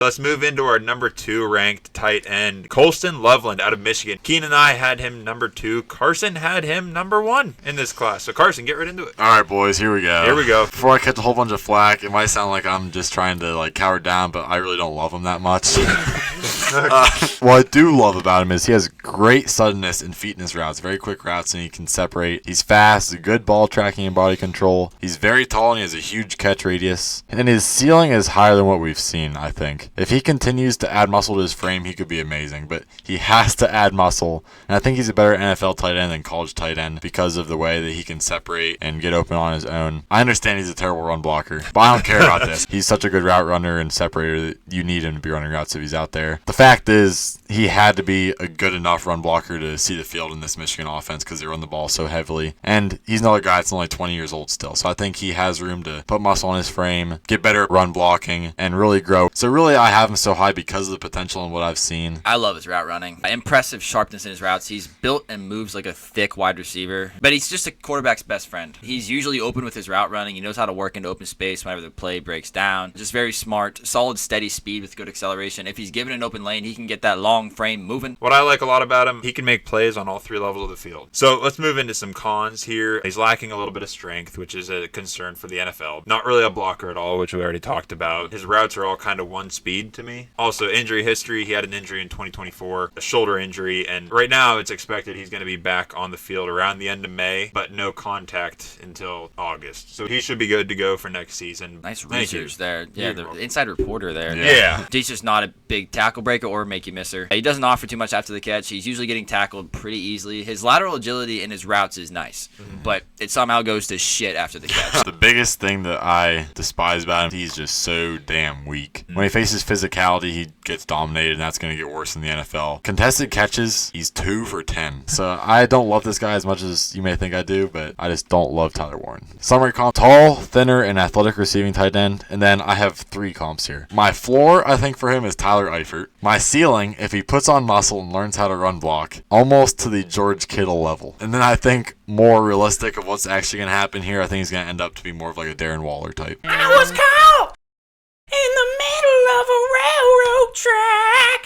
Let's move into our number 2 ranked tight end, Colston Loveland out of Michigan. Keen and I had him number 2. Carson had him number 1 in this class. So Carson, get right into it. All right, boys, here we go. Here we go. Before I catch a whole bunch of flack, it might sound like I'm just trying to cower down, but I really don't love him that much. What I do love about him is he has great suddenness and feet in his routes, very quick routes, and he can separate. He's fast, good ball tracking and body control. He's very tall and he has a huge catch radius, and his ceiling is higher than what we've seen, I think. If he continues to add muscle to his frame, he could be amazing, but he has to add muscle, and I think he's a better NFL tight end than college tight end because of the way that he can separate and get open on his own. I understand he's a terrible run blocker, but I don't care about this. He's such a good route runner and separator that you need him to be running routes if he's out there. The fact is, he had to be a good enough run blocker to see the field in this Michigan offense because they run the ball so heavily, and he's another guy that's only 20 years old still, so I think he has room to put muscle on his frame, get better at run blocking, and really grow. So really, I have him so high because of the potential and what I've seen. I love his route running. Impressive sharpness in his routes. He's built and moves like a thick wide receiver, but he's just a quarterback's best friend. He's usually open with his route running. He knows how to work into open space whenever the play breaks down. Just very smart, solid, steady speed with good acceleration. If he's given an open lane, he can get that long frame moving. What I like a lot about him, he can make plays on all 3 levels of the field. So let's move into some cons here. He's lacking a little bit of strength, which is a concern for the NFL. Not really a blocker at all, which we already talked about. His routes are all kind of one speed to me. Also, injury history. He had an injury in 2024, a shoulder injury, and right now it's expected he's going to be back on the field around the end of May, but no contact until August. So he should be good to go for next season. Nice research there. Yeah, the inside reporter there. Yeah. He's just not a big tackle breaker or make you misser. He doesn't offer too much after the catch. He's usually getting tackled pretty easily. His lateral agility in his routes is nice, but it somehow goes to shit after the catch. The biggest thing that I despise about him, he's just so damn weak. When he faces physicality, he gets dominated, and that's going to get worse in the NFL. Contested catches, he's 2 for 10. So I don't love this guy as much as you may think I do, but I just don't love Tyler Warren. Summary comp: tall, thinner, and athletic receiving tight end. And then I have 3 comps here. My floor, I think, for him is Tyler Eifert. My ceiling, if he puts on muscle and learns how to run block, almost to the George Kittle level. And then I think more realistic of what's actually going to happen here, I think he's going to end up to be more of like a Darren Waller type. I was caught in the middle of a railroad track.